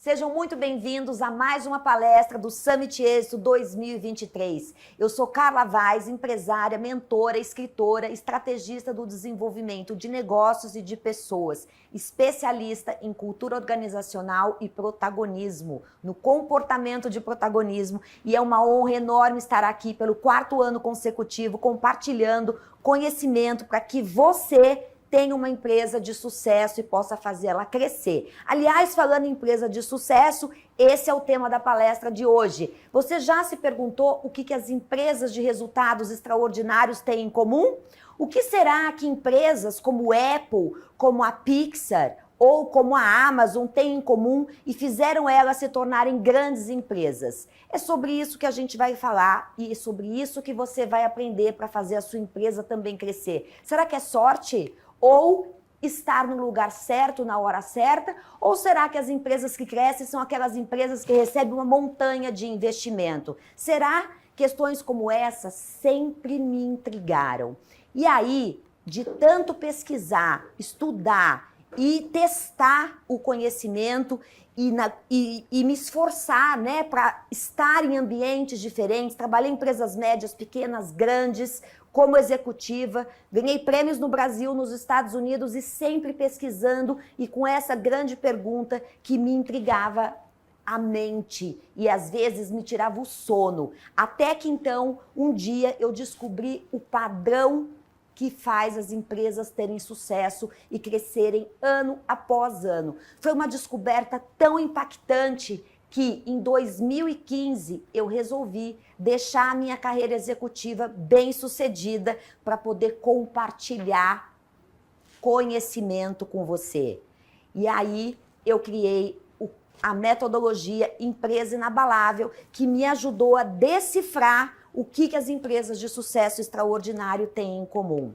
Sejam muito bem-vindos a mais uma palestra do Summit Êxito 2023. Eu sou Carla Vaz, empresária, mentora, escritora, estrategista do desenvolvimento de negócios e de pessoas, especialista em cultura organizacional e protagonismo, no comportamento de protagonismo, e é uma honra enorme estar aqui pelo 4º ano consecutivo compartilhando conhecimento para que você tenha uma empresa de sucesso e possa fazê-la crescer. Aliás, falando em empresa de sucesso, esse é o tema da palestra de hoje. Você já se perguntou o que as empresas de resultados extraordinários têm em comum? O que será que empresas como Apple, como a Pixar ou como a Amazon têm em comum e fizeram elas se tornarem grandes empresas? É sobre isso que a gente vai falar e é sobre isso que você vai aprender para fazer a sua empresa também crescer. Será que é sorte? Ou estar no lugar certo, na hora certa? Ou será que as empresas que crescem são aquelas empresas que recebem uma montanha de investimento? Será? Questões como essa sempre me intrigaram. E aí, de tanto pesquisar, estudar e testar o conhecimento e me esforçar, né, para estar em ambientes diferentes, trabalhei em empresas médias, pequenas, grandes, como executiva, ganhei prêmios no Brasil, nos Estados Unidos e sempre pesquisando e com essa grande pergunta que me intrigava a mente e às vezes me tirava o sono. Até que então, um dia eu descobri o padrão que faz as empresas terem sucesso e crescerem ano após ano. Foi uma descoberta tão impactante que em 2015 eu resolvi deixar a minha carreira executiva bem-sucedida para poder compartilhar conhecimento com você. E aí eu criei a metodologia Empresa Inabalável, que me ajudou a decifrar o que as empresas de sucesso extraordinário têm em comum.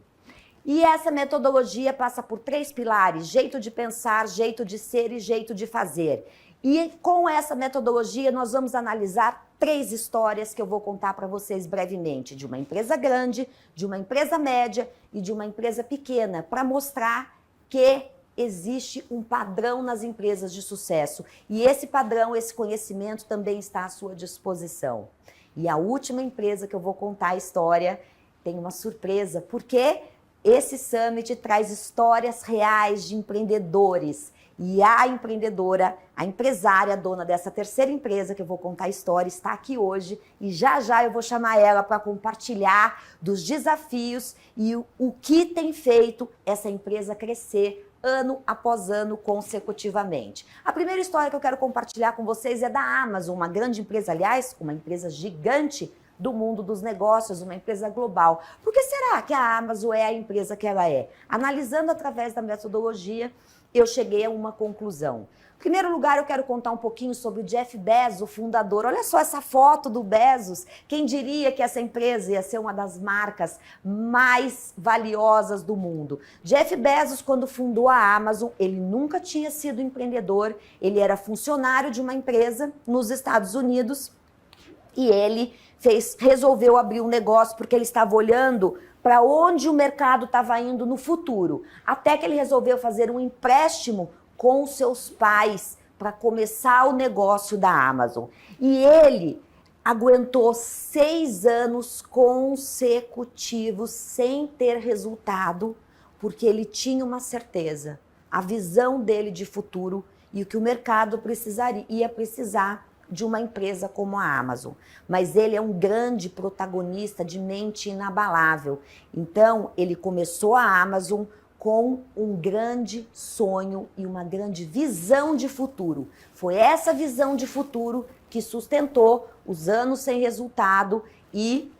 E essa metodologia passa por 3 pilares: jeito de pensar, jeito de ser e jeito de fazer. E com essa metodologia nós vamos analisar 3 histórias que eu vou contar para vocês brevemente, de uma empresa grande, de uma empresa média e de uma empresa pequena, para mostrar que existe um padrão nas empresas de sucesso. E esse padrão, esse conhecimento também está à sua disposição. E a última empresa que eu vou contar a história tem uma surpresa, porque esse Summit traz histórias reais de empreendedores. E a empreendedora, a empresária, dona dessa 3ª empresa que eu vou contar a história, está aqui hoje e já eu vou chamar ela para compartilhar dos desafios e o que tem feito essa empresa crescer ano após ano consecutivamente. A primeira história que eu quero compartilhar com vocês é da Amazon, uma grande empresa, aliás, uma empresa gigante do mundo dos negócios, uma empresa global. Por que será que a Amazon é a empresa que ela é? Analisando através da metodologia, eu cheguei a uma conclusão. Em primeiro lugar, eu quero contar um pouquinho sobre o Jeff Bezos, o fundador. Olha só essa foto do Bezos. Quem diria que essa empresa ia ser uma das marcas mais valiosas do mundo? Jeff Bezos, quando fundou a Amazon, ele nunca tinha sido empreendedor, ele era funcionário de uma empresa nos Estados Unidos e ele resolveu abrir um negócio porque ele estava olhando para onde o mercado estava indo no futuro. Até que ele resolveu fazer um empréstimo com os seus pais para começar o negócio da Amazon. E ele aguentou 6 anos consecutivos sem ter resultado, porque ele tinha uma certeza, a visão dele de futuro e o que o mercado ia precisar de uma empresa como a Amazon. Mas ele é um grande protagonista de mente inabalável. Então, ele começou a Amazon com um grande sonho e uma grande visão de futuro. Foi essa visão de futuro que sustentou os anos sem resultado e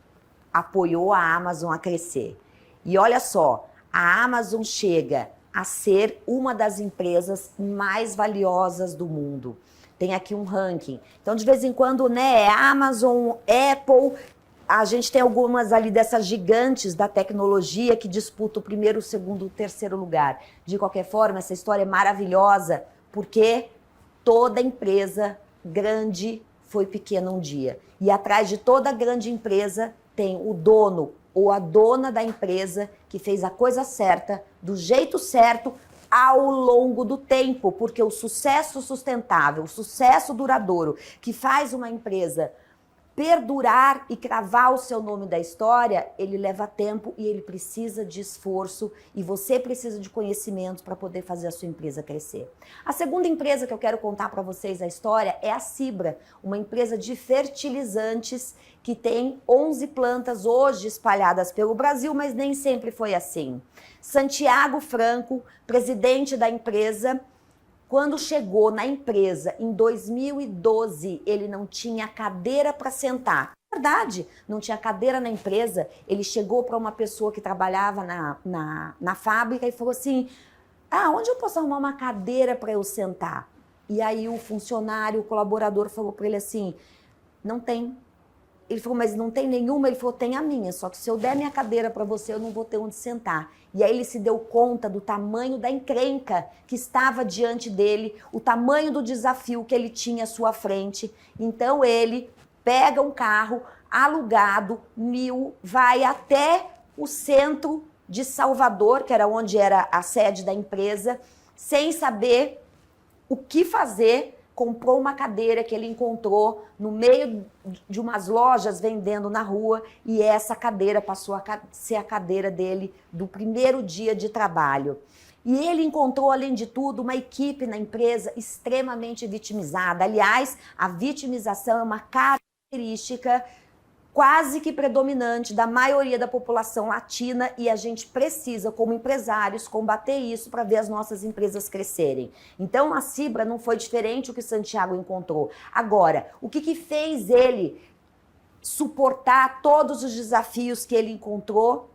apoiou a Amazon a crescer. E olha só, a Amazon chega a ser uma das empresas mais valiosas do mundo. Tem aqui um ranking. Então, de vez em quando, né, Amazon, Apple, a gente tem algumas ali dessas gigantes da tecnologia que disputam o 1º, o 2º, o 3º lugar. De qualquer forma, essa história é maravilhosa, porque toda empresa grande foi pequena um dia. E atrás de toda grande empresa tem o dono ou a dona da empresa que fez a coisa certa, do jeito certo, ao longo do tempo, porque o sucesso sustentável, o sucesso duradouro, que faz uma empresa perdurar e cravar o seu nome da história, ele leva tempo e ele precisa de esforço e você precisa de conhecimentos para poder fazer a sua empresa crescer. A segunda empresa que eu quero contar para vocês a história é a Cibra, uma empresa de fertilizantes que tem 11 plantas hoje espalhadas pelo Brasil, mas nem sempre foi assim. Santiago Franco, presidente da empresa, quando chegou na empresa em 2012, ele não tinha cadeira para sentar. Verdade, não tinha cadeira na empresa. Ele chegou para uma pessoa que trabalhava na fábrica e falou assim: onde eu posso arrumar uma cadeira para eu sentar? E aí o funcionário, o colaborador falou para ele assim: não tem. Ele falou, mas não tem nenhuma? Ele falou, tem a minha, só que se eu der minha cadeira para você, eu não vou ter onde sentar. E aí ele se deu conta do tamanho da encrenca que estava diante dele, o tamanho do desafio que ele tinha à sua frente. Então ele pega um carro alugado, 1000, vai até o centro de Salvador, que era onde era a sede da empresa, sem saber o que fazer, comprou uma cadeira que ele encontrou no meio de umas lojas vendendo na rua e essa cadeira passou a ser a cadeira dele do primeiro dia de trabalho. E ele encontrou, além de tudo, uma equipe na empresa extremamente vitimizada. Aliás, a vitimização é uma característica quase que predominante da maioria da população latina e a gente precisa, como empresários, combater isso para ver as nossas empresas crescerem. Então, a Cibra não foi diferente o que Santiago encontrou. Agora, o que fez ele suportar todos os desafios que ele encontrou?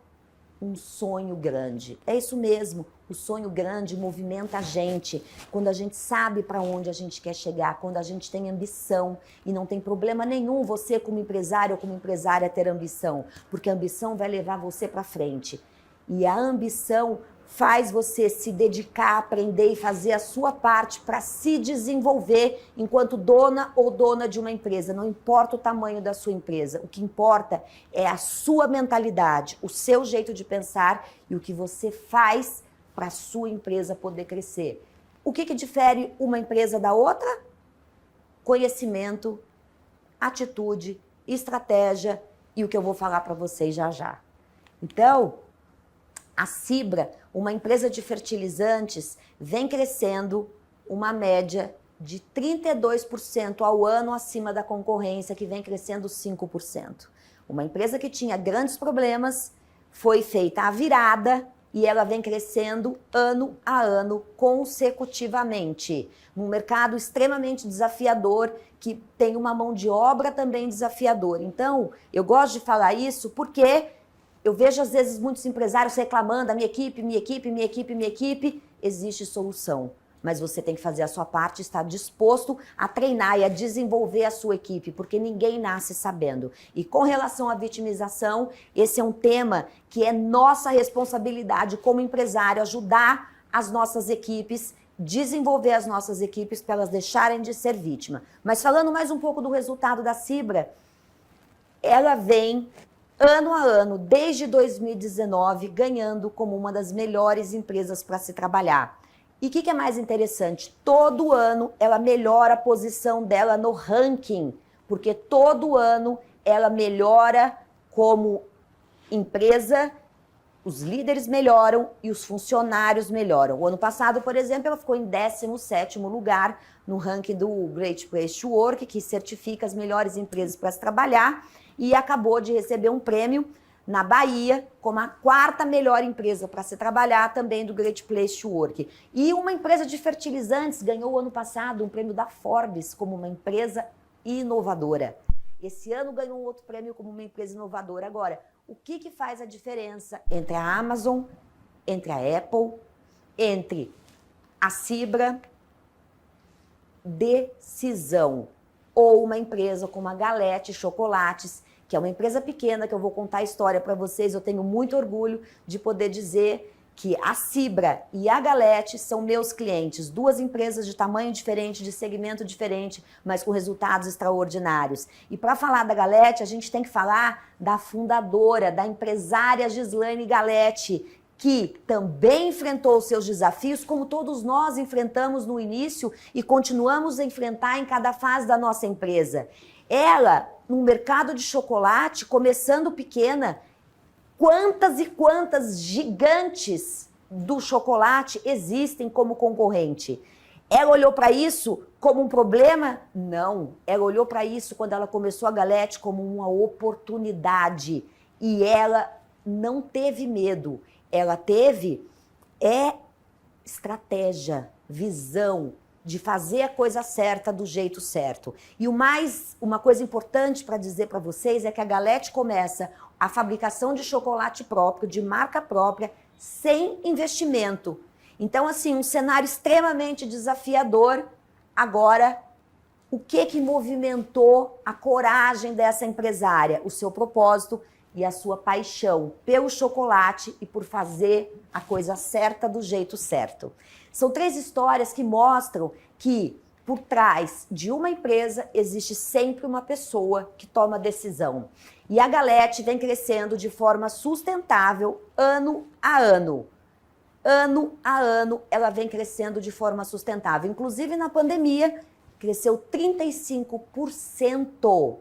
Um sonho grande. É isso mesmo, o sonho grande movimenta a gente. Quando a gente sabe para onde a gente quer chegar, quando a gente tem ambição. E não tem problema nenhum você como empresário ou como empresária ter ambição, porque a ambição vai levar você para frente. E a ambição faz você se dedicar, aprender e fazer a sua parte para se desenvolver enquanto dona ou dona de uma empresa. Não importa o tamanho da sua empresa, o que importa é a sua mentalidade, o seu jeito de pensar e o que você faz para a sua empresa poder crescer. O que difere uma empresa da outra? Conhecimento, atitude, estratégia e o que eu vou falar para vocês já já. Então, a Cibra, uma empresa de fertilizantes, vem crescendo uma média de 32% ao ano acima da concorrência, que vem crescendo 5%. Uma empresa que tinha grandes problemas, foi feita a virada e ela vem crescendo ano a ano consecutivamente. Num mercado extremamente desafiador, que tem uma mão de obra também desafiadora. Então, eu gosto de falar isso porque eu vejo, às vezes, muitos empresários reclamando, minha equipe. Existe solução, mas você tem que fazer a sua parte, estar disposto a treinar e a desenvolver a sua equipe, porque ninguém nasce sabendo. E com relação à vitimização, esse é um tema que é nossa responsabilidade como empresário, ajudar as nossas equipes, desenvolver as nossas equipes para elas deixarem de ser vítima. Mas falando mais um pouco do resultado da Cibra, ela vem ano a ano, desde 2019, ganhando como uma das melhores empresas para se trabalhar. E o que é mais interessante? Todo ano ela melhora a posição dela no ranking, porque todo ano ela melhora como empresa, os líderes melhoram e os funcionários melhoram. O ano passado, por exemplo, ela ficou em 17º lugar no ranking do Great Place to Work, que certifica as melhores empresas para se trabalhar, e acabou de receber um prêmio na Bahia como a 4ª melhor empresa para se trabalhar, também do Great Place to Work. E uma empresa de fertilizantes ganhou ano passado um prêmio da Forbes como uma empresa inovadora. Esse ano ganhou um outro prêmio como uma empresa inovadora. Agora, o que faz a diferença entre a Amazon, entre a Apple, entre a Cibra? Decisão. Ou uma empresa como a Galete Chocolates, que é uma empresa pequena, que eu vou contar a história para vocês. Eu tenho muito orgulho de poder dizer que a Cibra e a Galete são meus clientes. 2 empresas de tamanho diferente, de segmento diferente, mas com resultados extraordinários. E para falar da Galete, a gente tem que falar da fundadora, da empresária Gislaine Galete, que também enfrentou os seus desafios, como todos nós enfrentamos no início e continuamos a enfrentar em cada fase da nossa empresa. Ela, no mercado de chocolate, começando pequena, quantas e quantas gigantes do chocolate existem como concorrente? Ela olhou para isso como um problema? Não. Ela olhou para isso quando ela começou a Galete como uma oportunidade. E ela não teve medo. Ela teve estratégia, visão de fazer a coisa certa do jeito certo. E uma coisa importante para dizer para vocês é que a Galete começa a fabricação de chocolate próprio, de marca própria, sem investimento. Então, assim, um cenário extremamente desafiador. Agora, o que movimentou a coragem dessa empresária? O seu propósito e a sua paixão pelo chocolate e por fazer a coisa certa do jeito certo. São 3 histórias que mostram que por trás de uma empresa existe sempre uma pessoa que toma decisão. E a Galete vem crescendo de forma sustentável ano a ano. Ano a ano ela vem crescendo de forma sustentável. Inclusive na pandemia cresceu 35%.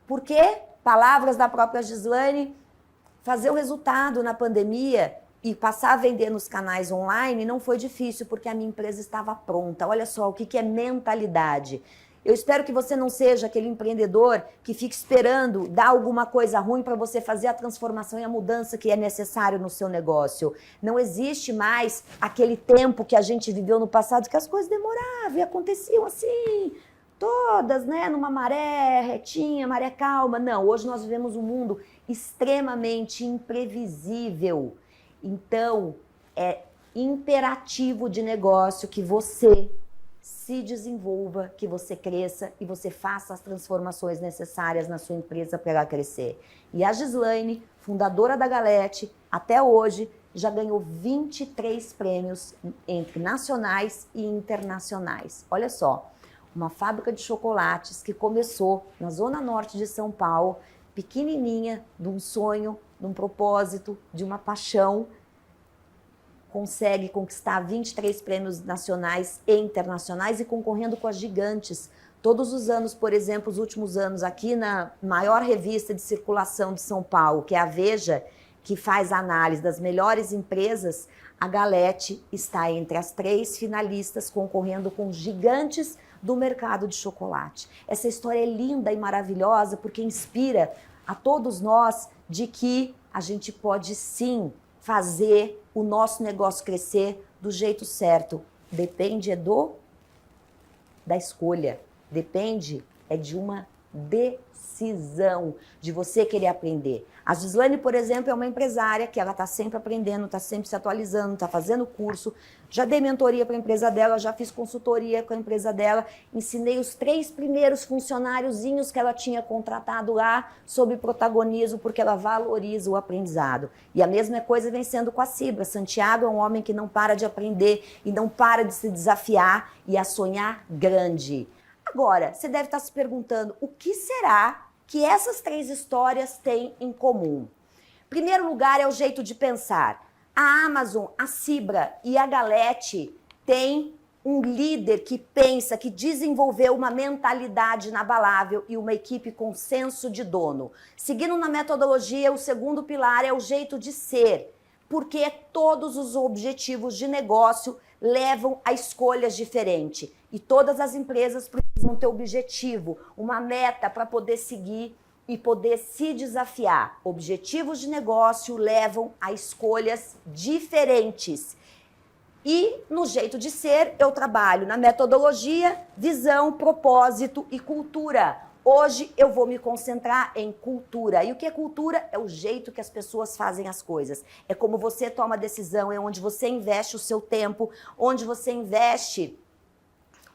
Por quê? Palavras da própria Gislaine, fazer o resultado na pandemia e passar a vender nos canais online não foi difícil, porque a minha empresa estava pronta. Olha só o que é mentalidade. Eu espero que você não seja aquele empreendedor que fica esperando dar alguma coisa ruim para você fazer a transformação e a mudança que é necessário no seu negócio. Não existe mais aquele tempo que a gente viveu no passado, que as coisas demoravam e aconteciam assim, todas, né, numa maré retinha, maré calma. Não, hoje nós vivemos um mundo extremamente imprevisível. Então, é imperativo de negócio que você se desenvolva, que você cresça e você faça as transformações necessárias na sua empresa para ela crescer. E a Gislaine, fundadora da Galete, até hoje já ganhou 23 prêmios entre nacionais e internacionais. Olha só, uma fábrica de chocolates que começou na zona norte de São Paulo, pequenininha, de um sonho, de um propósito, de uma paixão, consegue conquistar 23 prêmios nacionais e internacionais e concorrendo com as gigantes. Todos os anos, por exemplo, os últimos anos, aqui na maior revista de circulação de São Paulo, que é a Veja, que faz a análise das melhores empresas, a Galete está entre as 3 finalistas concorrendo com gigantes do mercado de chocolate. Essa história é linda e maravilhosa porque inspira a todos nós de que a gente pode sim fazer o nosso negócio crescer do jeito certo. Depende da escolha, depende de uma decisão, de você querer aprender. A Gislaine, por exemplo, é uma empresária que ela está sempre aprendendo, está sempre se atualizando, está fazendo curso. Já dei mentoria para a empresa dela, já fiz consultoria com a empresa dela, ensinei os 3 primeiros funcionáriozinhos que ela tinha contratado lá sobre protagonismo, porque ela valoriza o aprendizado. E a mesma coisa vem sendo com a Cibra. Santiago é um homem que não para de aprender e não para de se desafiar e a sonhar grande. Agora, você deve estar se perguntando, o que será que essas 3 histórias têm em comum? Em primeiro lugar, é o jeito de pensar. A Amazon, a Cibra e a Galete têm um líder que pensa, que desenvolveu uma mentalidade inabalável e uma equipe com senso de dono. Seguindo na metodologia, o segundo pilar é o jeito de ser, porque todos os objetivos de negócio levam a escolhas diferentes. E todas as empresas precisam ter objetivo, uma meta para poder seguir e poder se desafiar. Objetivos de negócio levam a escolhas diferentes. E no jeito de ser, eu trabalho na metodologia, visão, propósito e cultura. Hoje eu vou me concentrar em cultura. E o que é cultura? É o jeito que as pessoas fazem as coisas. É como você toma a decisão, é onde você investe o seu tempo, onde você investe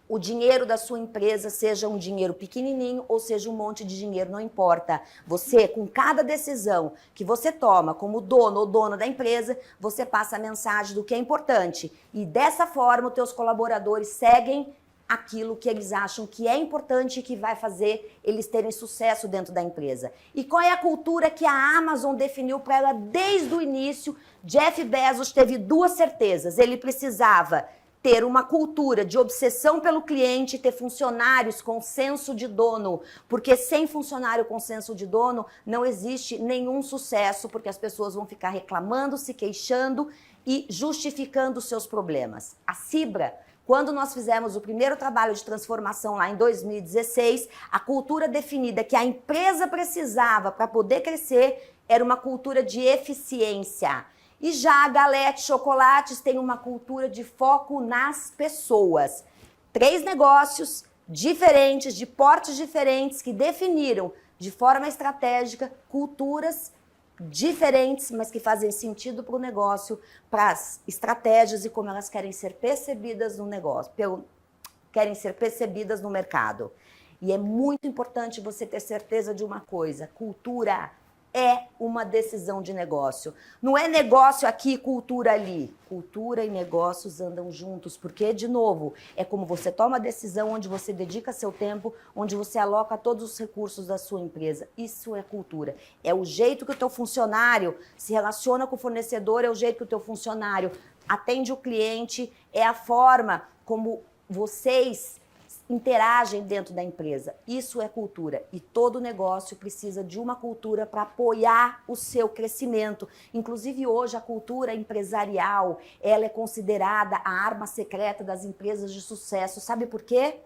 o dinheiro da sua empresa, seja um dinheiro pequenininho ou seja um monte de dinheiro, não importa. Você, com cada decisão que você toma como dono ou dona da empresa, você passa a mensagem do que é importante. E dessa forma, os teus colaboradores seguem aquilo que eles acham que é importante e que vai fazer eles terem sucesso dentro da empresa. E qual é a cultura que a Amazon definiu para ela desde o início? Jeff Bezos teve duas certezas. Ele precisava ter uma cultura de obsessão pelo cliente, ter funcionários com senso de dono, porque sem funcionário com senso de dono não existe nenhum sucesso, porque as pessoas vão ficar reclamando, se queixando e justificando os seus problemas. A Cibra, quando nós fizemos o primeiro trabalho de transformação lá em 2016, a cultura definida que a empresa precisava para poder crescer era uma cultura de eficiência. E já a Galete Chocolates tem uma cultura de foco nas pessoas. 3 negócios diferentes, de portes diferentes, que definiram de forma estratégica culturas diferentes, mas que fazem sentido para o negócio, para as estratégias e como elas querem ser percebidas no negócio, querem ser percebidas no mercado. E é muito importante você ter certeza de uma coisa: cultura é uma decisão de negócio. Não é negócio aqui, cultura ali. Cultura e negócios andam juntos, porque, de novo, é como você toma a decisão, onde você dedica seu tempo, onde você aloca todos os recursos da sua empresa. Isso é cultura. É o jeito que o teu funcionário se relaciona com o fornecedor, é o jeito que o teu funcionário atende o cliente, é a forma como vocês interagem dentro da empresa. Isso é cultura. E todo negócio precisa de uma cultura para apoiar o seu crescimento. Inclusive, hoje, a cultura empresarial, ela é considerada a arma secreta das empresas de sucesso. Sabe por quê?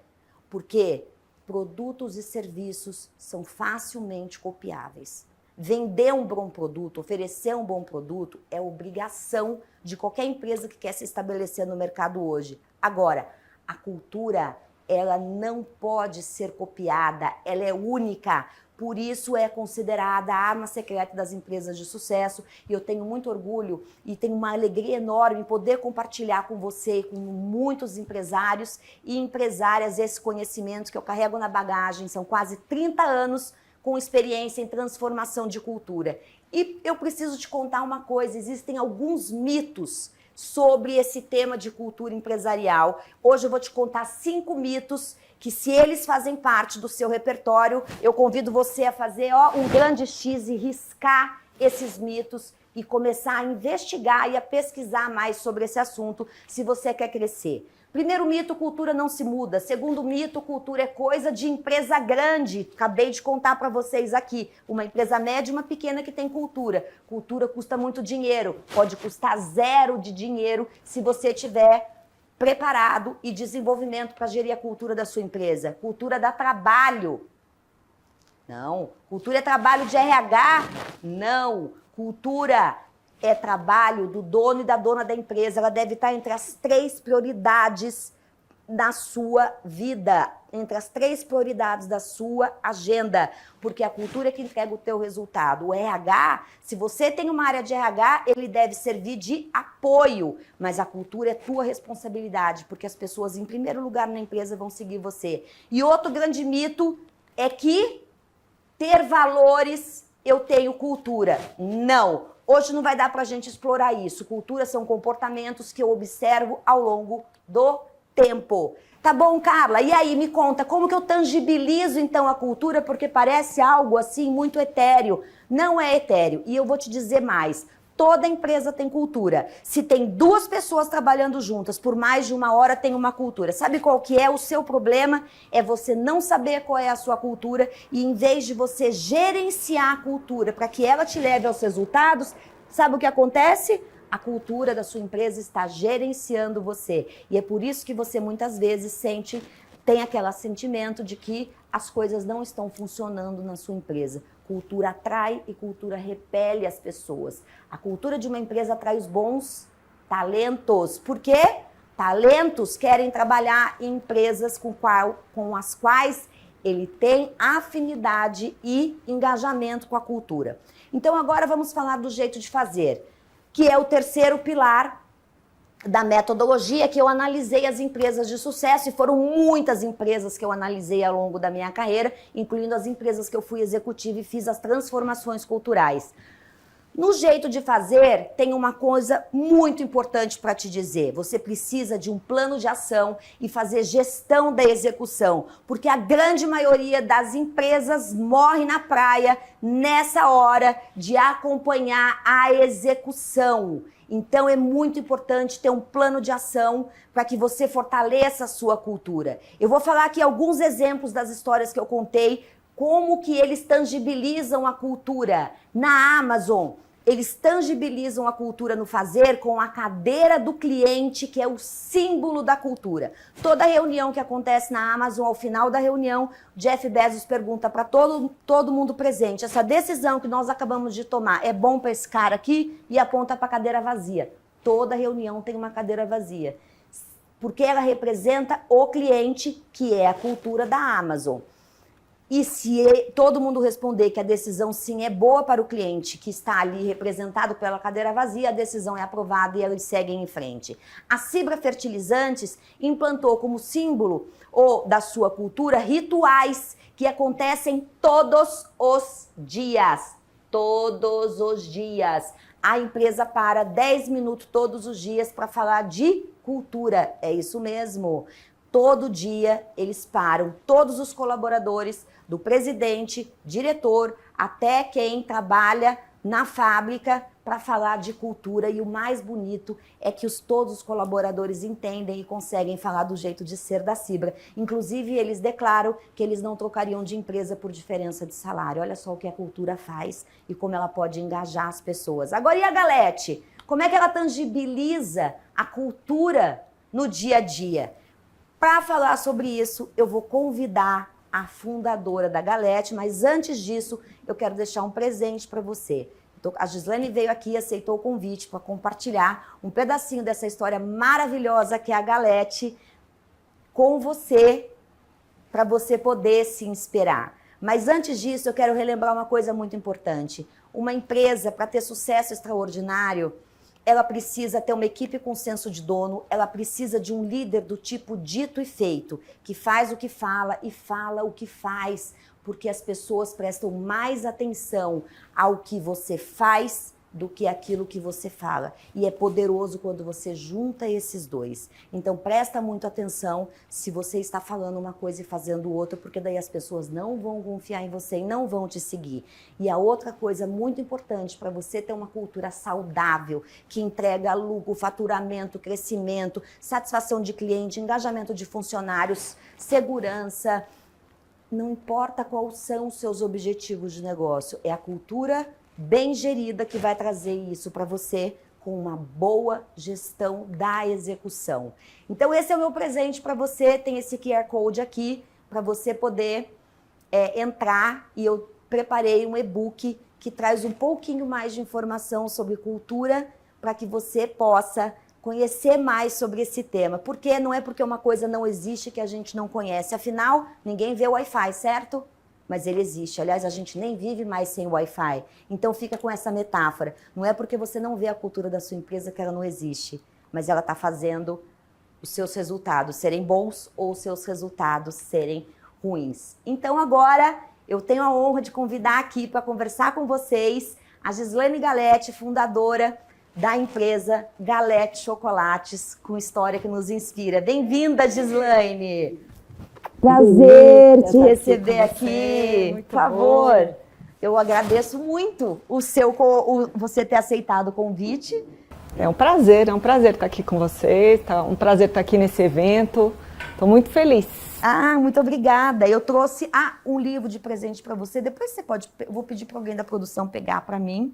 Porque produtos e serviços são facilmente copiáveis. Vender um bom produto, oferecer um bom produto é obrigação de qualquer empresa que quer se estabelecer no mercado hoje. Agora, a cultura, ela não pode ser copiada, ela é única. Por isso é considerada a arma secreta das empresas de sucesso. E eu tenho muito orgulho e tenho uma alegria enorme em poder compartilhar com você, com muitos empresários e empresárias, esse conhecimento que eu carrego na bagagem. São quase 30 anos com experiência em transformação de cultura. E eu preciso te contar uma coisa: existem alguns mitos sobre esse tema de cultura empresarial. Hoje eu vou te contar 5 mitos que, se eles fazem parte do seu repertório, eu convido você a fazer um grande X e riscar esses mitos e começar a investigar e a pesquisar mais sobre esse assunto, se você quer crescer. Primeiro mito: cultura não se muda. Segundo mito: cultura é coisa de empresa grande. Acabei de contar para vocês aqui. Uma empresa média e uma pequena que tem cultura. Cultura custa muito dinheiro. Pode custar 0 de dinheiro se você tiver preparado e desenvolvimento para gerir a cultura da sua empresa. Cultura dá trabalho. Não. Cultura é trabalho de RH? Não. Cultura é trabalho do dono e da dona da empresa. Ela deve estar entre as 3 prioridades da sua vida, entre as 3 prioridades da sua agenda, porque a cultura é que entrega o teu resultado. O RH, se você tem uma área de RH, ele deve servir de apoio, mas a cultura é tua responsabilidade, porque as pessoas, em primeiro lugar na empresa, vão seguir você. E outro grande mito é que ter valores, eu tenho cultura. Não. Hoje não vai dar pra gente explorar isso. Cultura são comportamentos que eu observo ao longo do tempo. Tá bom, Carla? E aí, me conta, como que eu tangibilizo então a cultura? Porque parece algo assim muito etéreo. Não é etéreo. E eu vou te dizer mais. Toda empresa tem cultura. Se tem 2 pessoas trabalhando juntas por mais de 1 hora, tem uma cultura. Sabe qual que é o seu problema? É você não saber qual é a sua cultura e, em vez de você gerenciar a cultura para que ela te leve aos resultados, sabe o que acontece? A cultura da sua empresa está gerenciando você. E é por isso que você muitas vezes tem aquele sentimento de que as coisas não estão funcionando na sua empresa. Cultura atrai e cultura repele as pessoas. A cultura de uma empresa atrai os bons talentos. Por quê? Talentos querem trabalhar em empresas com as quais ele tem afinidade e engajamento com a cultura. Então agora vamos falar do jeito de fazer, que é o terceiro pilar da metodologia, que eu analisei as empresas de sucesso, e foram muitas empresas que eu analisei ao longo da minha carreira, incluindo as empresas que eu fui executiva e fiz as transformações culturais. No jeito de fazer, tem uma coisa muito importante para te dizer. Você precisa de um plano de ação e fazer gestão da execução, porque a grande maioria das empresas morre na praia nessa hora de acompanhar a execução. Então, é muito importante ter um plano de ação para que você fortaleça a sua cultura. Eu vou falar aqui alguns exemplos das histórias que eu contei, como que eles tangibilizam a cultura. Na Amazon, eles tangibilizam a cultura no fazer com a cadeira do cliente, que é o símbolo da cultura. Toda reunião que acontece na Amazon, ao final da reunião, Jeff Bezos pergunta para todo mundo presente, essa decisão que nós acabamos de tomar é bom para esse cara aqui? E aponta para a cadeira vazia. Toda reunião tem uma cadeira vazia. Porque ela representa o cliente, que é a cultura da Amazon. E se todo mundo responder que a decisão sim é boa para o cliente, que está ali representado pela cadeira vazia, a decisão é aprovada e eles seguem em frente. A Cibra Fertilizantes implantou como símbolo da sua cultura rituais que acontecem todos os dias. Todos os dias. A empresa para 10 minutos todos os dias para falar de cultura. É isso mesmo. Todo dia eles param, todos os colaboradores, do presidente, diretor, até quem trabalha na fábrica para falar de cultura. E o mais bonito é que todos os colaboradores entendem e conseguem falar do jeito de ser da Cibra. Inclusive, eles declaram que eles não trocariam de empresa por diferença de salário. Olha só o que a cultura faz e como ela pode engajar as pessoas. Agora, e a Galete? Como é que ela tangibiliza a cultura no dia a dia? Para falar sobre isso, eu vou convidar a fundadora da Galete, mas antes disso, eu quero deixar um presente para você. Então, a Gislaine veio aqui e aceitou o convite para compartilhar um pedacinho dessa história maravilhosa que é a Galete com você, para você poder se inspirar. Mas antes disso, eu quero relembrar uma coisa muito importante. Uma empresa, para ter sucesso extraordinário, ela precisa ter uma equipe com senso de dono, ela precisa de um líder do tipo dito e feito, que faz o que fala e fala o que faz, porque as pessoas prestam mais atenção ao que você faz do que aquilo que você fala. E é poderoso quando você junta esses dois. Então presta muito atenção se você está falando uma coisa e fazendo outra, porque daí as pessoas não vão confiar em você e não vão te seguir. E a outra coisa muito importante para você ter uma cultura saudável, que entrega lucro, faturamento, crescimento, satisfação de cliente, engajamento de funcionários, segurança, não importa quais são os seus objetivos de negócio, é a cultura bem gerida que vai trazer isso para você com uma boa gestão da execução. Então esse é o meu presente para você, tem esse QR Code aqui para você poder entrar, e eu preparei um e-book que traz um pouquinho mais de informação sobre cultura para que você possa conhecer mais sobre esse tema. Porque não é porque uma coisa não existe que a gente não conhece, afinal ninguém vê o Wi-Fi, certo? Mas ele existe. Aliás, a gente nem vive mais sem Wi-Fi. Então fica com essa metáfora. Não é porque você não vê a cultura da sua empresa que ela não existe, mas ela está fazendo os seus resultados serem bons ou os seus resultados serem ruins. Então agora eu tenho a honra de convidar aqui para conversar com vocês a Gislaine Galete, fundadora da empresa Galete Chocolates, com história que nos inspira. Bem-vinda, Gislaine! Prazer te receber aqui, por favor. Eu agradeço muito você ter aceitado o convite. É um prazer estar aqui com vocês, um prazer estar aqui nesse evento. Estou muito feliz. Ah, muito obrigada. Eu trouxe um livro de presente para você. Depois você pode, vou pedir para alguém da produção pegar para mim,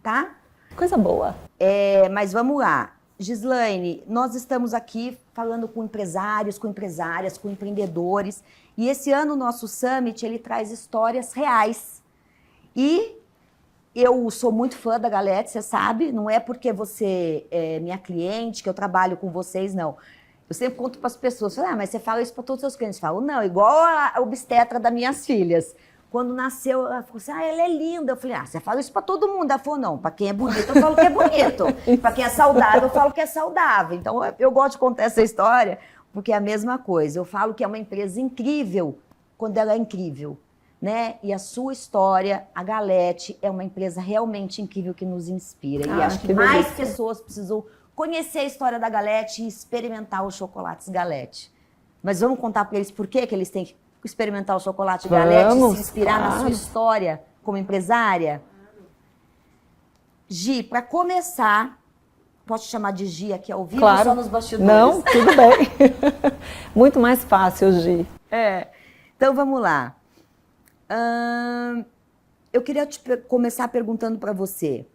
tá? Coisa boa. Mas vamos lá. Gislaine, nós estamos aqui falando com empresários, com empresárias, com empreendedores, e esse ano o nosso Summit, ele traz histórias reais. E eu sou muito fã da Galete, você sabe, não é porque você é minha cliente, que eu trabalho com vocês, não. Eu sempre conto para as pessoas, mas você fala isso para todos os seus clientes. Eu falo, não, igual a obstetra das minhas filhas. Quando nasceu, ela falou assim, ela é linda. Eu falei, você fala isso pra todo mundo. Ela falou, não, pra quem é bonito, eu falo que é bonito. Pra quem é saudável, eu falo que é saudável. Então, eu gosto de contar essa história, porque é a mesma coisa. Eu falo que é uma empresa incrível quando ela é incrível. né? E a sua história, a Galete, é uma empresa realmente incrível que nos inspira. E acho que mais pessoas precisam conhecer a história da Galete e experimentar os chocolates Galete. Mas vamos contar para eles por que eles têm que experimentar o chocolate Galete e se inspirar na sua história como empresária? Gi, para começar, posso te chamar de Gi aqui ao vivo ou só nos bastidores? Não, tudo bem. Muito mais fácil, Gi. Então vamos lá. Eu queria começar perguntando para você.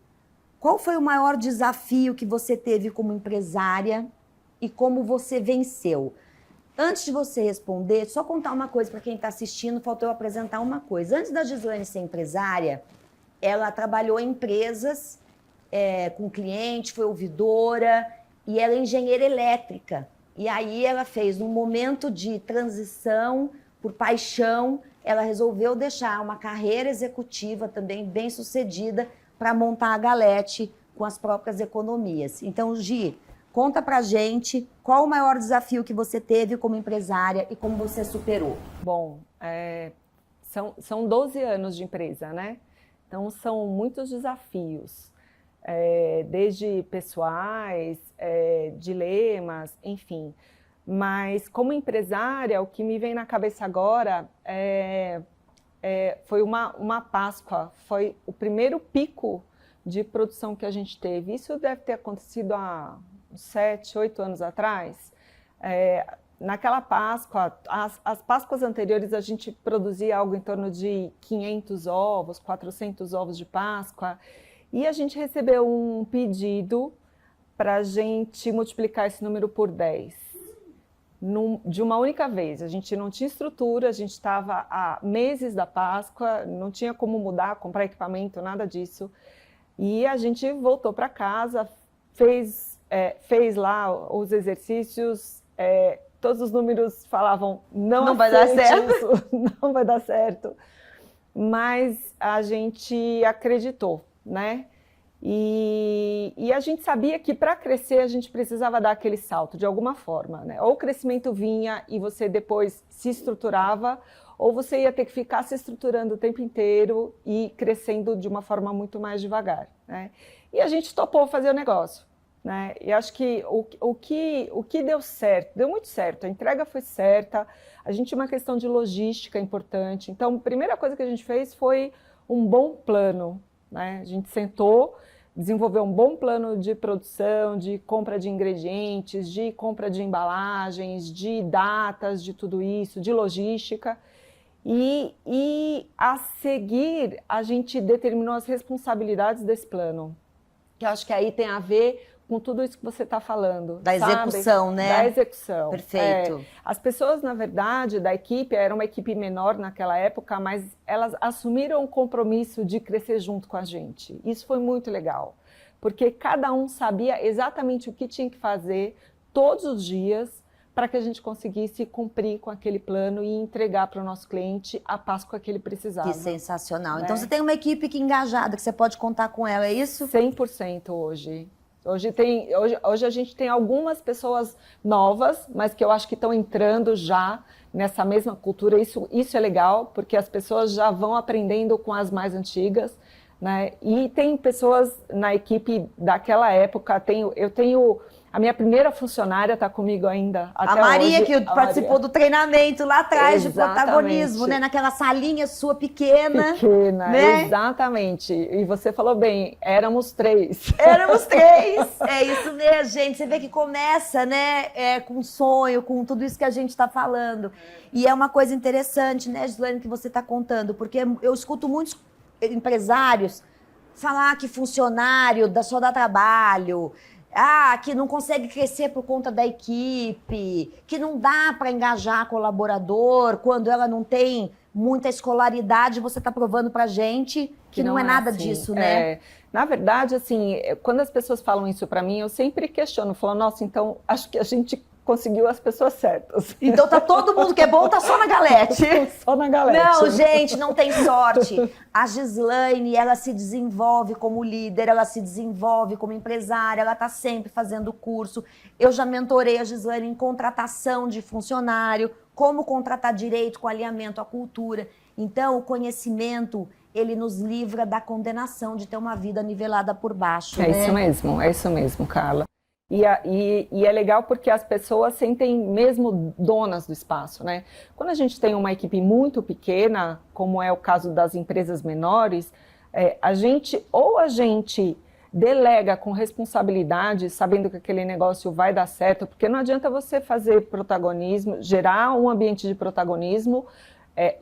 Qual foi o maior desafio que você teve como empresária e como você venceu? Antes de você responder, só contar uma coisa para quem está assistindo, faltou eu apresentar uma coisa. Antes da Gislaine ser empresária, ela trabalhou em empresas com cliente, foi ouvidora e ela é engenheira elétrica. E aí ela fez um momento de transição por paixão, ela resolveu deixar uma carreira executiva também bem sucedida para montar a Galete com as próprias economias. Então, Gi, conta pra gente qual o maior desafio que você teve como empresária e como você superou. Bom, são 12 anos de empresa, né? Então, são muitos desafios, desde pessoais, dilemas, enfim. Mas, como empresária, o que me vem na cabeça agora foi uma Páscoa, foi o primeiro pico de produção que a gente teve. Isso deve ter acontecido há 7, 8 anos atrás. Naquela Páscoa, as Páscoas anteriores a gente produzia algo em torno de 500 ovos, 400 ovos de Páscoa, e a gente recebeu um pedido para a gente multiplicar esse número por 10. De uma única vez. A gente não tinha estrutura, a gente estava há meses da Páscoa, não tinha como mudar, comprar equipamento, nada disso. E a gente voltou para casa, fez lá os exercícios, todos os números falavam não vai dar certo, não vai dar certo. Mas a gente acreditou, né? E a gente sabia que para crescer a gente precisava dar aquele salto de alguma forma, né? Ou o crescimento vinha e você depois se estruturava, ou você ia ter que ficar se estruturando o tempo inteiro e crescendo de uma forma muito mais devagar, né? E a gente topou fazer o negócio, né? E acho que o que deu certo, deu muito certo, a entrega foi certa, a gente tinha uma questão de logística importante. Então, a primeira coisa que a gente fez foi um bom plano, né? A gente sentou, desenvolveu um bom plano de produção, de compra de ingredientes, de compra de embalagens, de datas, de tudo isso, de logística. E a seguir, a gente determinou as responsabilidades desse plano, que eu acho que aí tem a ver com tudo isso que você está falando. Da execução, sabe? Né? Da execução. Perfeito. As pessoas, na verdade, da equipe, era uma equipe menor naquela época, mas elas assumiram o compromisso de crescer junto com a gente. Isso foi muito legal, porque cada um sabia exatamente o que tinha que fazer todos os dias para que a gente conseguisse cumprir com aquele plano e entregar para o nosso cliente a Páscoa que ele precisava. Que sensacional. Então, você tem uma equipe que engajada, que você pode contar com ela, é isso? 100% hoje. Hoje a gente tem algumas pessoas novas, mas que eu acho que estão entrando já nessa mesma cultura. Isso é legal, porque as pessoas já vão aprendendo com as mais antigas, né? E tem pessoas na equipe daquela época. Eu tenho a minha primeira funcionária está comigo ainda até hoje. A Maria, hoje, que participou do treinamento lá atrás. Exatamente. De protagonismo, né? Naquela salinha sua pequena. Pequena, né? Exatamente. E você falou bem, éramos 3. Éramos 3. É isso mesmo, gente. Você vê que começa, né? Com sonho, com tudo isso que a gente está falando. E é uma coisa interessante, né, Gislaine, que você está contando, porque eu escuto muitos empresários falar que funcionário só dá trabalho, que não consegue crescer por conta da equipe, que não dá para engajar colaborador quando ela não tem muita escolaridade. Você está provando para a gente que não é nada assim, disso, né? Na verdade, assim, quando as pessoas falam isso para mim, eu sempre questiono, falo, nossa, então acho que a gente conseguiu as pessoas certas. Então tá todo mundo que é bom, tá só na Galete. Só na Galete. Não, gente, não tem sorte. A Gislaine, ela se desenvolve como líder, ela se desenvolve como empresária, ela tá sempre fazendo curso. Eu já mentorei a Gislaine em contratação de funcionário, como contratar direito com alinhamento à cultura. Então, o conhecimento, ele nos livra da condenação de ter uma vida nivelada por baixo. É isso mesmo, Carla. E é legal porque as pessoas sentem mesmo donas do espaço, né? Quando a gente tem uma equipe muito pequena, como é o caso das empresas menores, a gente delega com responsabilidade, sabendo que aquele negócio vai dar certo, porque não adianta você fazer protagonismo, gerar um ambiente de protagonismo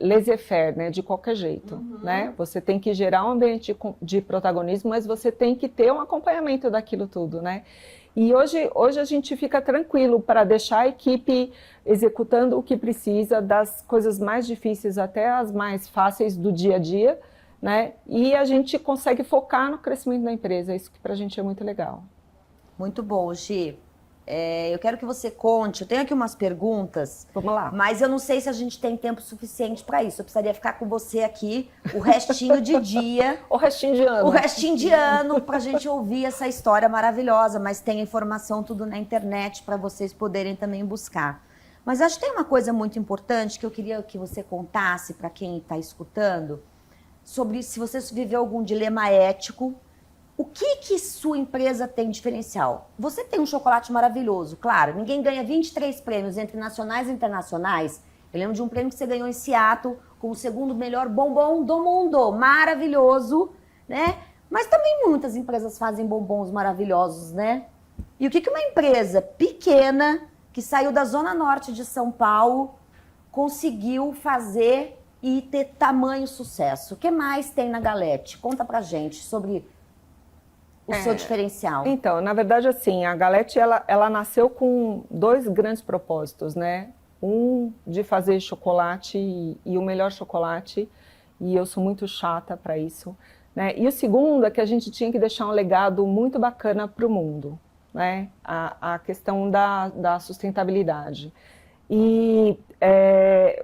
laissez-faire, né, de qualquer jeito, né? Você tem que gerar um ambiente de protagonismo, mas você tem que ter um acompanhamento daquilo tudo, né? E hoje a gente fica tranquilo para deixar a equipe executando o que precisa, das coisas mais difíceis até as mais fáceis do dia a dia, né? E a gente consegue focar no crescimento da empresa, isso que para a gente é muito legal. Muito bom, Gi. Eu quero que você conte, eu tenho aqui umas perguntas. Vamos lá. Mas eu não sei se a gente tem tempo suficiente para isso. Eu precisaria ficar com você aqui o restinho de dia. O restinho de ano. O restinho de ano para a gente ouvir essa história maravilhosa. Mas tem informação tudo na internet para vocês poderem também buscar. Mas acho que tem uma coisa muito importante que eu queria que você contasse para quem está escutando. Sobre se você viveu algum dilema ético. O que sua empresa tem diferencial? Você tem um chocolate maravilhoso, claro. Ninguém ganha 23 prêmios entre nacionais e internacionais. Eu lembro de um prêmio que você ganhou em Seattle como o segundo melhor bombom do mundo. Maravilhoso, né? Mas também muitas empresas fazem bombons maravilhosos, né? E o que uma empresa pequena, que saiu da zona norte de São Paulo, conseguiu fazer e ter tamanho sucesso? O que mais tem na Galete? Conta pra gente sobre o seu diferencial. Então, na verdade, assim, a Galete, ela nasceu com dois grandes propósitos, né? Um, de fazer chocolate e o melhor chocolate, e eu sou muito chata para isso, né? E o segundo é que a gente tinha que deixar um legado muito bacana para o mundo, né? A questão da sustentabilidade. E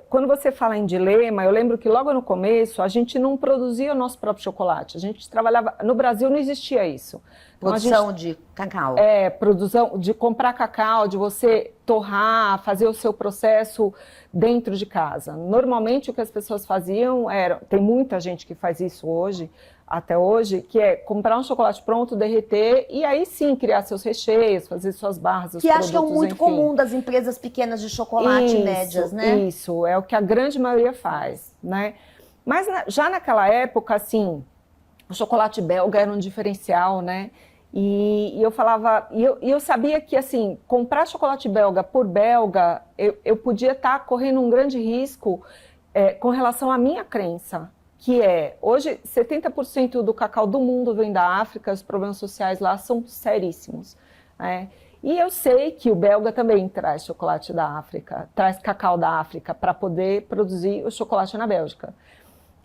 quando você fala em dilema, eu lembro que logo no começo a gente não produzia o nosso próprio chocolate. A gente trabalhava... No Brasil não existia isso. Produção de cacau. Produção de comprar cacau, de você torrar, fazer o seu processo dentro de casa. Normalmente o que as pessoas faziam era... Tem muita gente que faz isso hoje, até hoje, que é comprar um chocolate pronto, derreter e aí sim criar seus recheios, fazer suas barras, os produtos, acho que é muito comum das empresas pequenas de chocolate médias, né? Isso, é o que a grande maioria faz, né? Mas já naquela época, assim, o chocolate belga era um diferencial, né? E eu falava, eu sabia que, assim, comprar chocolate belga por belga, eu podia estar correndo um grande risco com relação à minha crença, que hoje 70% do cacau do mundo vem da África, os problemas sociais lá são seríssimos, né? E eu sei que o belga também traz chocolate da África, traz cacau da África para poder produzir o chocolate na Bélgica.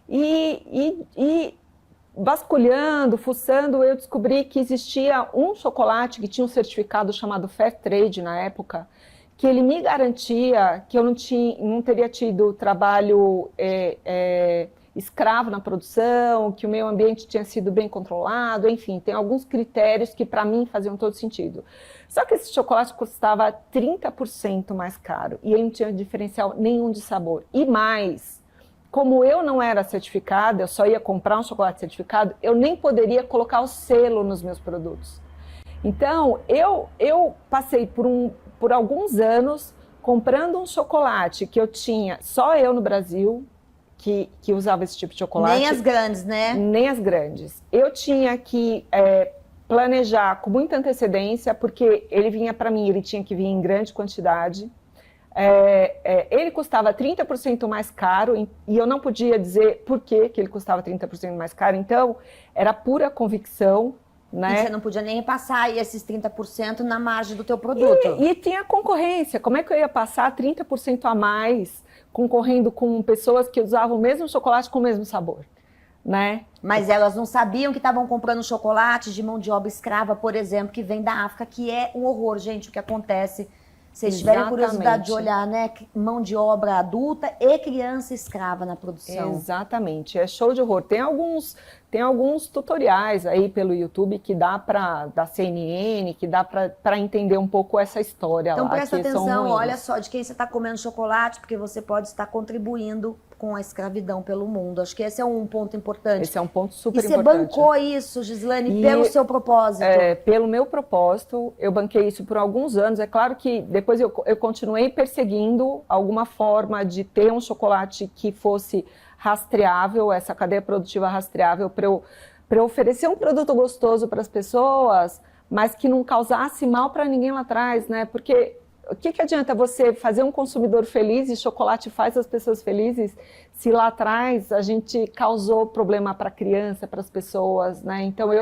E vasculhando, fuçando, eu descobri que existia um chocolate que tinha um certificado chamado Fair Trade na época, que ele me garantia que eu não teria tido trabalho escravo na produção, que o meio ambiente tinha sido bem controlado, enfim, tem alguns critérios que para mim faziam todo sentido. Só que esse chocolate custava 30% mais caro e ele não tinha diferencial nenhum de sabor. E mais, como eu não era certificada, eu só ia comprar um chocolate certificado, eu nem poderia colocar o selo nos meus produtos. Então, eu passei por alguns anos comprando um chocolate que eu tinha só eu no Brasil, que usava esse tipo de chocolate. Nem as grandes, né? Nem as grandes. Eu tinha que planejar com muita antecedência, porque ele vinha para mim, ele tinha que vir em grande quantidade. Ele custava 30% mais caro, e eu não podia dizer por que ele custava 30% mais caro, então era pura convicção, né? E você não podia nem repassar aí esses 30% na margem do teu produto. E tinha concorrência, como é que eu ia passar 30% a mais concorrendo com pessoas que usavam o mesmo chocolate com o mesmo sabor, né? Mas elas não sabiam que estavam comprando chocolate de mão de obra escrava, por exemplo, que vem da África, que é um horror, gente, o que acontece. Se vocês tiverem curiosidade de olhar, né? Mão de obra adulta e criança escrava na produção. Exatamente, é show de horror. Tem alguns tutoriais aí pelo YouTube que dá da CNN, que dá para entender um pouco essa história então, lá. Então presta atenção, olha só, de quem você está comendo chocolate, porque você pode estar contribuindo com a escravidão pelo mundo. Acho que esse é um ponto importante. Esse é um ponto super importante. E você bancou isso, Gislane, pelo seu propósito? Pelo meu propósito, eu banquei isso por alguns anos. É claro que depois eu continuei perseguindo alguma forma de ter um chocolate que fosse rastreável, essa cadeia produtiva rastreável, para eu oferecer um produto gostoso para as pessoas, mas que não causasse mal para ninguém lá atrás, né? Porque o que adianta você fazer um consumidor feliz e chocolate faz as pessoas felizes se lá atrás a gente causou problema para a criança, para as pessoas, né? Então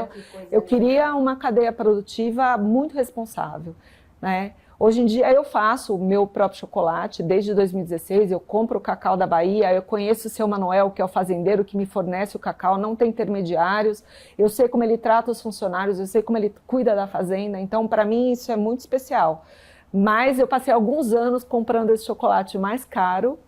eu queria uma cadeia produtiva muito responsável, né? Hoje em dia eu faço o meu próprio chocolate, desde 2016, eu compro o cacau da Bahia, eu conheço o seu Manuel, que é o fazendeiro que me fornece o cacau, não tem intermediários, eu sei como ele trata os funcionários, eu sei como ele cuida da fazenda, então para mim isso é muito especial. Mas eu passei alguns anos comprando esse chocolate mais caro,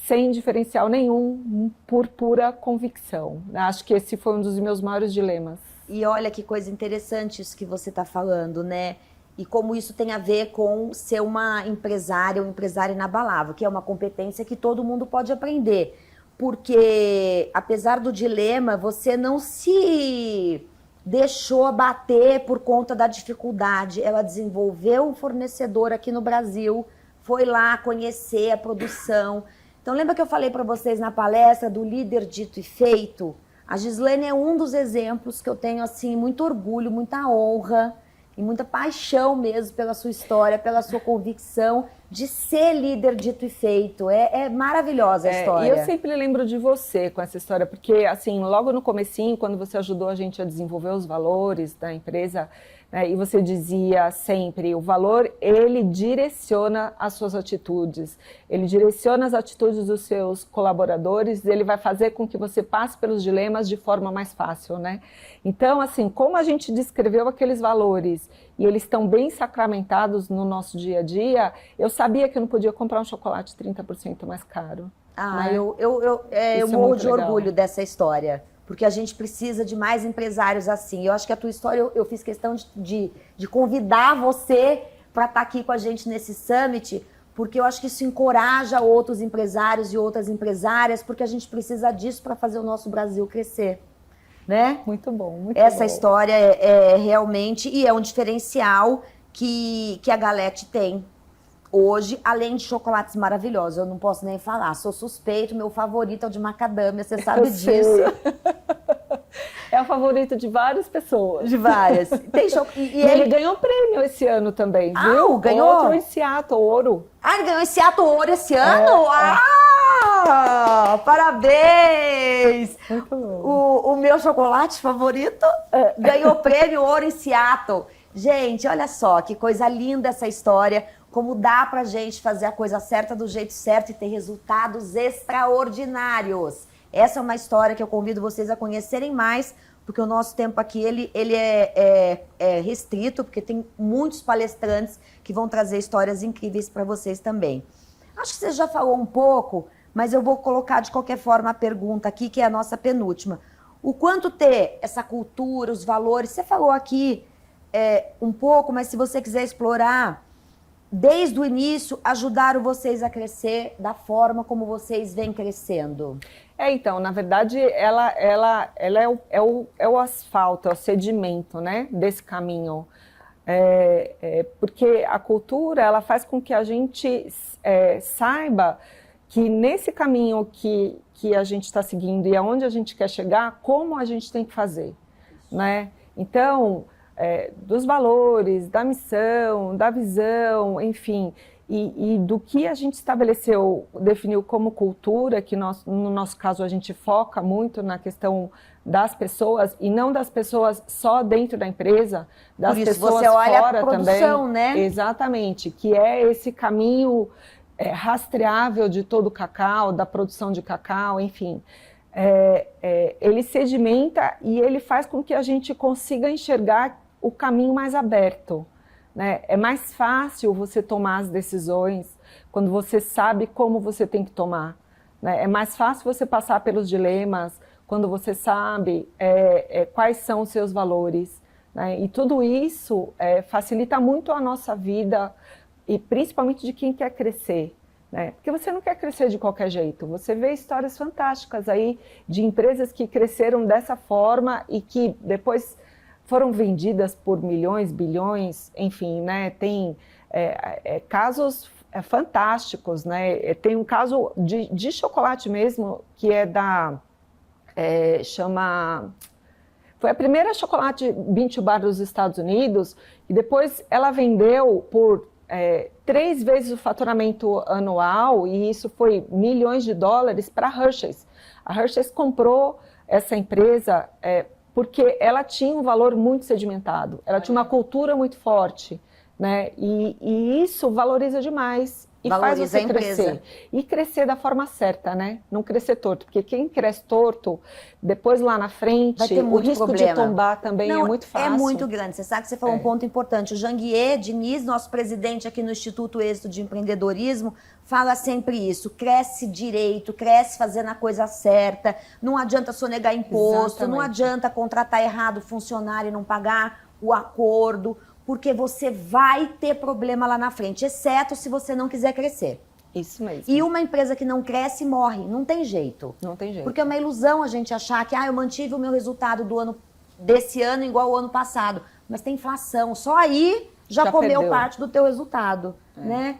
sem diferencial nenhum, por pura convicção. Acho que esse foi um dos meus maiores dilemas. E olha que coisa interessante isso que você está falando, né? E como isso tem a ver com ser uma empresária, um empresário inabalável, que é uma competência que todo mundo pode aprender. Porque, apesar do dilema, você não se deixou abater por conta da dificuldade. Ela desenvolveu um fornecedor aqui no Brasil, foi lá conhecer a produção. Então, lembra que eu falei para vocês na palestra do líder dito e feito? A Gislane é um dos exemplos que eu tenho, assim, muito orgulho, muita honra e muita paixão mesmo pela sua história, pela sua convicção de ser líder dito e feito. É maravilhosa a história. E eu sempre lembro de você com essa história, porque assim, logo no comecinho, quando você ajudou a gente a desenvolver os valores da empresa, né, e você dizia sempre, o valor, ele direciona as suas atitudes, ele direciona as atitudes dos seus colaboradores, ele vai fazer com que você passe pelos dilemas de forma mais fácil, né? Então, assim, como a gente descreveu aqueles valores e eles estão bem sacramentados no nosso dia a dia, eu sabia que eu não podia comprar um chocolate 30% mais caro. Ah, né? eu morro de orgulho dessa história, porque a gente precisa de mais empresários assim. Eu acho que a tua história, eu fiz questão de convidar você para estar aqui com a gente nesse summit, porque eu acho que isso encoraja outros empresários e outras empresárias, porque a gente precisa disso para fazer o nosso Brasil crescer. Né? Muito bom, muito Essa bom. história é realmente, e é um diferencial que a Galete tem hoje, além de chocolates maravilhosos. Eu não posso nem falar, sou suspeito, meu favorito é o de macadâmia, você sabe disso. É o favorito de várias pessoas. De várias. Tem e ele ganhou prêmio esse ano também, viu? Ganhou? Outro em Seattle, ouro. Ele ganhou em Seattle ouro esse ano? Parabéns! Muito bom. O meu chocolate favorito ganhou prêmio ouro em Seattle. Gente, olha só que coisa linda essa história, como dá pra gente fazer a coisa certa do jeito certo e ter resultados extraordinários. Essa é uma história que eu convido vocês a conhecerem mais, porque o nosso tempo aqui ele é restrito, porque tem muitos palestrantes que vão trazer histórias incríveis para vocês também. Acho que você já falou um pouco, mas eu vou colocar de qualquer forma a pergunta aqui, que é a nossa penúltima. O quanto ter essa cultura, os valores, você falou aqui um pouco, mas se você quiser explorar, desde o início, ajudaram vocês a crescer da forma como vocês vêm crescendo? Então, na verdade, ela é o asfalto, é o sedimento, né, desse caminho. Porque a cultura, ela faz com que a gente saiba que nesse caminho que a gente está seguindo e aonde a gente quer chegar, como a gente tem que fazer, né? Então, dos valores, da missão, da visão, enfim, e do que a gente estabeleceu, definiu como cultura, que no nosso caso a gente foca muito na questão das pessoas, e não das pessoas só dentro da empresa, das Por isso pessoas você olha fora a produção, também. né? Exatamente, que é esse caminho rastreável de todo o cacau, da produção de cacau, enfim. Ele sedimenta e ele faz com que a gente consiga enxergar o caminho mais aberto, né? É mais fácil você tomar as decisões quando você sabe como você tem que tomar, né? É mais fácil você passar pelos dilemas quando você sabe quais são os seus valores, né? E tudo isso facilita muito a nossa vida, e principalmente de quem quer crescer, né? Porque você não quer crescer de qualquer jeito. Você vê histórias fantásticas aí de empresas que cresceram dessa forma e que depois foram vendidas por milhões, bilhões, enfim, né? Tem casos fantásticos, né? Tem um caso de chocolate mesmo, que é foi a primeira chocolate Bean to Bar dos Estados Unidos, e depois ela vendeu por 3 vezes o faturamento anual, e isso foi milhões de dólares para a Hershey's. A Hershey's comprou essa empresa porque ela tinha um valor muito sedimentado, ela tinha uma cultura muito forte, né? E isso valoriza demais. E faz você crescer. E crescer da forma certa, né? Não crescer torto. Porque quem cresce torto, depois lá na frente, o risco de tombar também é muito fácil. É muito grande. Você sabe que você falou um ponto importante. O Janguier Diniz, nosso presidente aqui no Instituto Êxito de Empreendedorismo, fala sempre isso. Cresce direito, cresce fazendo a coisa certa. Não adianta sonegar imposto, Exatamente. Não adianta contratar errado o funcionário e não pagar o acordo, porque você vai ter problema lá na frente, exceto se você não quiser crescer. Isso mesmo. E uma empresa que não cresce morre, não tem jeito. Não tem jeito. Porque é uma ilusão a gente achar que eu mantive o meu resultado desse ano igual ao ano passado. Mas tem inflação, só aí já comeu perdeu. Parte do teu resultado, né?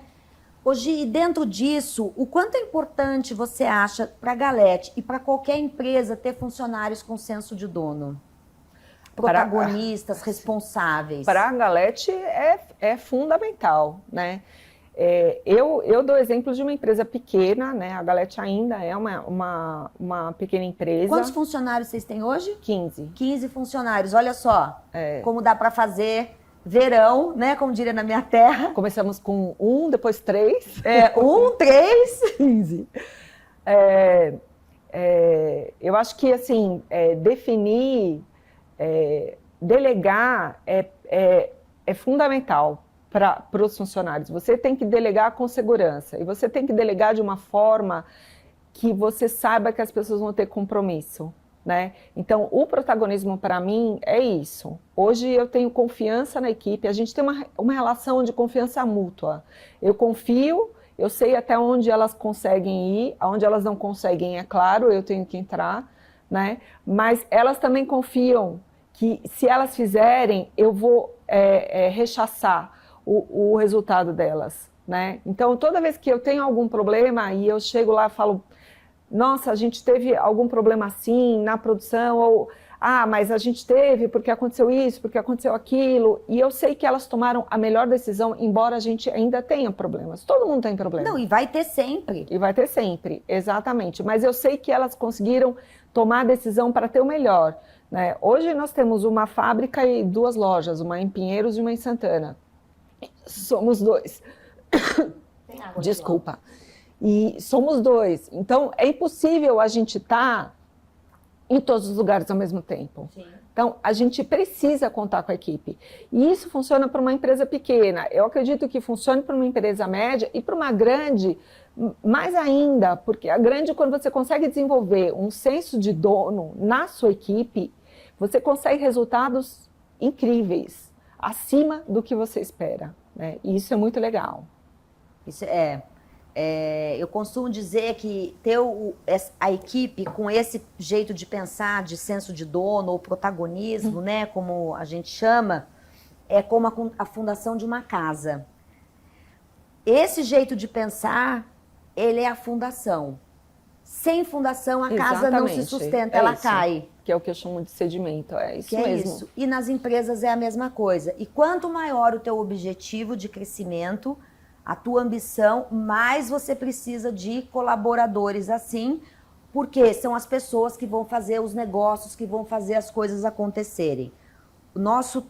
Hoje, dentro disso, o quanto é importante você acha para a Galete e para qualquer empresa ter funcionários com senso de dono? Protagonistas, responsáveis. Para a Galete é fundamental, né? Eu dou exemplo de uma empresa pequena, né? A Galete ainda é uma pequena empresa. Quantos funcionários vocês têm hoje? 15. 15 funcionários, olha só como dá para fazer verão, né? Como diria na minha terra. Começamos com 1, depois 3. 3. 15. Eu acho que, assim, definir... delegar é fundamental para os funcionários. Você tem que delegar com segurança e você tem que delegar de uma forma que você saiba que as pessoas vão ter compromisso, né? Então, o protagonismo para mim é isso. Hoje eu tenho confiança na equipe, a gente tem uma relação de confiança mútua. Eu confio, eu sei até onde elas conseguem ir, aonde elas não conseguem, é claro, eu tenho que entrar, né? Mas elas também confiam que se elas fizerem, eu vou rechaçar o resultado delas, né? Então, toda vez que eu tenho algum problema e eu chego lá e falo, nossa, a gente teve algum problema assim na produção, ou, mas a gente teve porque aconteceu isso, porque aconteceu aquilo, e eu sei que elas tomaram a melhor decisão, embora a gente ainda tenha problemas. Todo mundo tem problema. Não, e vai ter sempre. E vai ter sempre, exatamente. Mas eu sei que elas conseguiram tomar a decisão para ter o melhor, né? Hoje nós temos uma fábrica e 2 lojas, uma em Pinheiros e uma em Santana. Somos 2. Desculpa. E somos 2. Então, é impossível a gente estar em todos os lugares ao mesmo tempo. Sim. Então, a gente precisa contar com a equipe. E isso funciona para uma empresa pequena. Eu acredito que funcione para uma empresa média e para uma grande, mais ainda, porque a grande, quando você consegue desenvolver um senso de dono na sua equipe, você consegue resultados incríveis, acima do que você espera, né? E isso é muito legal. Isso eu costumo dizer que ter a equipe com esse jeito de pensar, de senso de dono ou protagonismo, né, como a gente chama, é como a fundação de uma casa. Esse jeito de pensar, ele é a fundação. Sem fundação, a casa não se sustenta, ela cai. Que é o que eu chamo de sedimento, é isso mesmo. Isso. E nas empresas é a mesma coisa. E quanto maior o teu objetivo de crescimento, a tua ambição, mais você precisa de colaboradores assim, porque são as pessoas que vão fazer os negócios, que vão fazer as coisas acontecerem. O nosso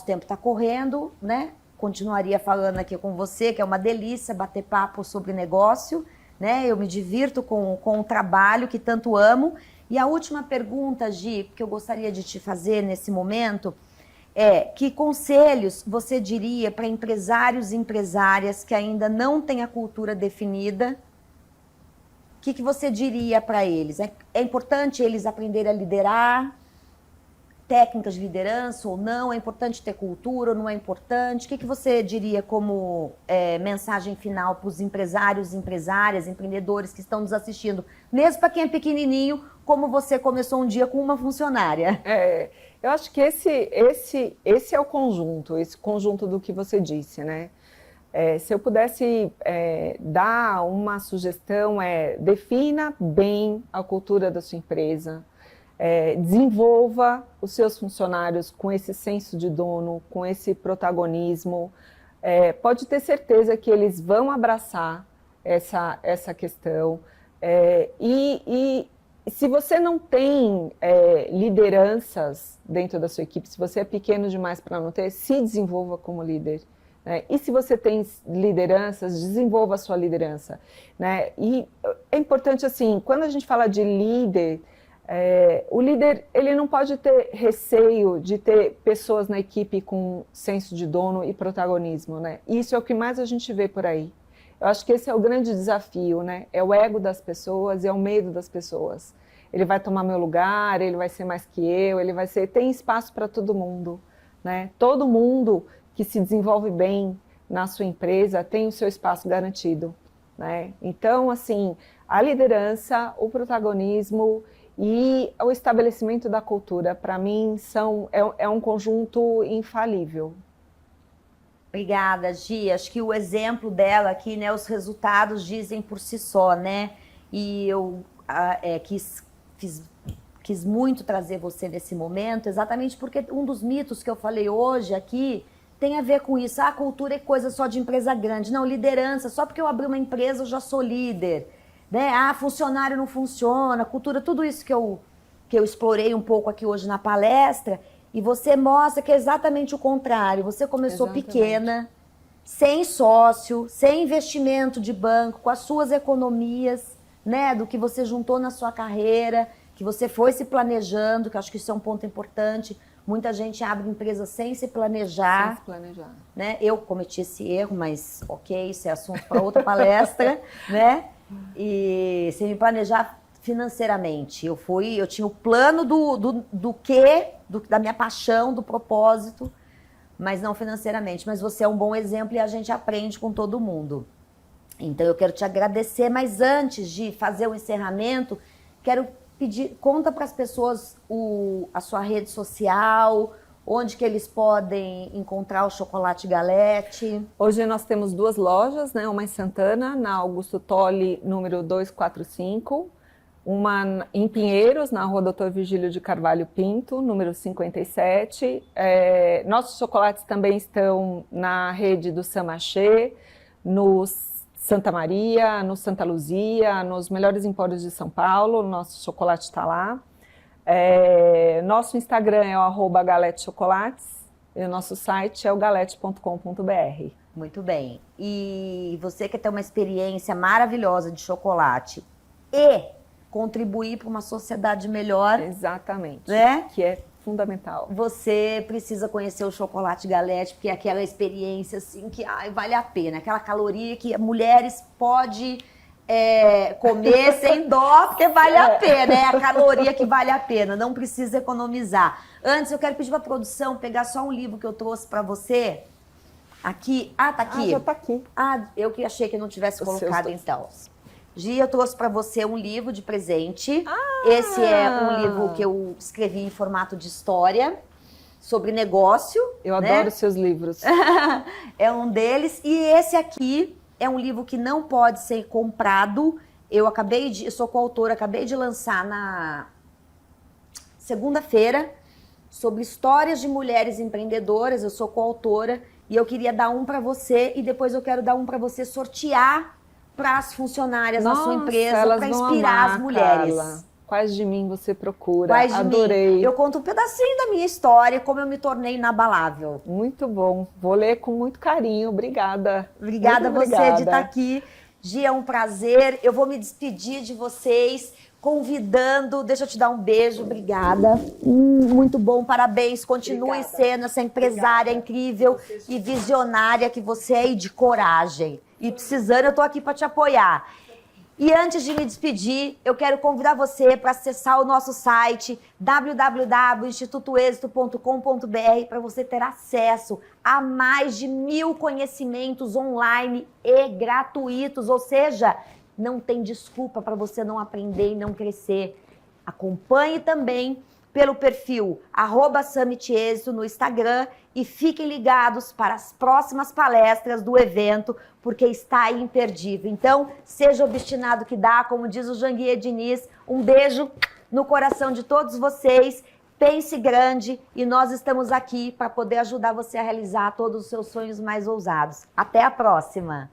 tempo está correndo, né? Continuaria falando aqui com você, que é uma delícia bater papo sobre negócio, né? Eu me divirto com o trabalho que tanto amo. E a última pergunta, Gi, que eu gostaria de te fazer nesse momento, que conselhos você diria para empresários e empresárias que ainda não têm a cultura definida? O que você diria para eles? É importante eles aprenderem a liderar? técnicas de liderança ou não? É importante ter cultura ou não é importante? O que você diria como mensagem final para os empresários, empresárias, empreendedores que estão nos assistindo? Mesmo para quem é pequenininho, como você começou um dia com uma funcionária. Eu acho que esse é o conjunto, esse conjunto do que você disse, né? Se eu pudesse dar uma sugestão, defina bem a cultura da sua empresa, desenvolva os seus funcionários com esse senso de dono, com esse protagonismo. Pode ter certeza que eles vão abraçar essa questão. E se você não tem lideranças dentro da sua equipe, se você é pequeno demais para não ter, se desenvolva como líder. E se você tem lideranças, desenvolva a sua liderança. Né? E é importante, assim, quando a gente fala de líder, o líder ele não pode ter receio de ter pessoas na equipe com senso de dono e protagonismo. Né? Isso é o que mais a gente vê por aí. Eu acho que esse é o grande desafio, né? É o ego das pessoas, é o medo das pessoas. Ele vai tomar meu lugar, ele vai ser mais que eu, tem espaço para todo mundo. Né? Todo mundo que se desenvolve bem na sua empresa tem o seu espaço garantido. Né? Então, assim, a liderança, o protagonismo e o estabelecimento da cultura, para mim, é um conjunto infalível. Obrigada, Gi. Acho que o exemplo dela aqui, né, os resultados dizem por si só, né? E eu quis muito trazer você nesse momento, exatamente porque um dos mitos que eu falei hoje aqui tem a ver com isso. A cultura é coisa só de empresa grande. Não, liderança, só porque eu abri uma empresa eu já sou líder. Né? Funcionário não funciona, cultura, tudo isso que eu explorei um pouco aqui hoje na palestra, e você mostra que é exatamente o contrário. Você começou pequena, sem sócio, sem investimento de banco, com as suas economias, né, do que você juntou na sua carreira, que você foi se planejando, que eu acho que isso é um ponto importante. Muita gente abre empresa sem se planejar. Sem se planejar. Né? Eu cometi esse erro, mas ok, isso é assunto para outra palestra, né? E sem me planejar financeiramente. Eu tinha o plano da minha paixão, do propósito, mas não financeiramente. Mas você é um bom exemplo e a gente aprende com todo mundo. Então eu quero te agradecer, mas antes de fazer o encerramento, quero pedir, conta para as pessoas a sua rede social, onde que eles podem encontrar o Chocolate Galete. Hoje nós temos 2 lojas, né? Uma em Santana, na Augusto Tolli, número 245, uma em Pinheiros, na Rua Doutor Virgílio de Carvalho Pinto, número 57. Nossos chocolates também estão na rede do Samachê, no Santa Maria, no Santa Luzia, nos melhores empórios de São Paulo. Nosso chocolate está lá. Nosso Instagram é o @galetechocolates e o nosso site é o galete.com.br. Muito bem. E você quer ter uma experiência maravilhosa de chocolate e contribuir para uma sociedade melhor. Exatamente. Né? Que é fundamental. Você precisa conhecer o Chocolate Galete, porque é aquela experiência assim que vale a pena. Aquela caloria que mulheres podem comer sem dó, porque vale a pena. É a caloria que vale a pena, não precisa economizar. Antes, eu quero pedir para a produção pegar só um livro que eu trouxe para você. Aqui. Tá aqui. Já tá aqui. Eu que achei que não tivesse colocado, então. Gi, eu trouxe para você um livro de presente. Esse é um livro que eu escrevi em formato de história, sobre negócio. Eu adoro seus livros. É um deles. E esse aqui é um livro que não pode ser comprado. Eu sou coautora, acabei de lançar na segunda-feira, sobre histórias de mulheres empreendedoras. Eu sou coautora e eu queria dar um para você e depois eu quero dar um para você sortear para as funcionárias da sua empresa, para inspirar as mulheres. Carla. Quais de mim você procura? Quais de Adorei. Mim? Eu conto um pedacinho da minha história, como eu me tornei inabalável. Muito bom. Vou ler com muito carinho. Obrigada. Obrigada muito você de estar aqui. Gi, é um prazer. Eu vou me despedir de vocês, convidando. Deixa eu te dar um beijo. Obrigada. Muito bom, parabéns. Continue sendo essa empresária incrível e visionária que você é e de coragem. E precisando, eu tô aqui para te apoiar. E antes de me despedir, eu quero convidar você para acessar o nosso site www.institutoexito.com.br para você ter acesso a mais de 1000 conhecimentos online e gratuitos, ou seja, não tem desculpa para você não aprender e não crescer. Acompanhe também pelo perfil @SummitExito no Instagram e fiquem ligados para as próximas palestras do evento, porque está imperdível. Então, seja obstinado que dá, como diz o Janguier Diniz. Um beijo no coração de todos vocês. Pense grande e nós estamos aqui para poder ajudar você a realizar todos os seus sonhos mais ousados. Até a próxima!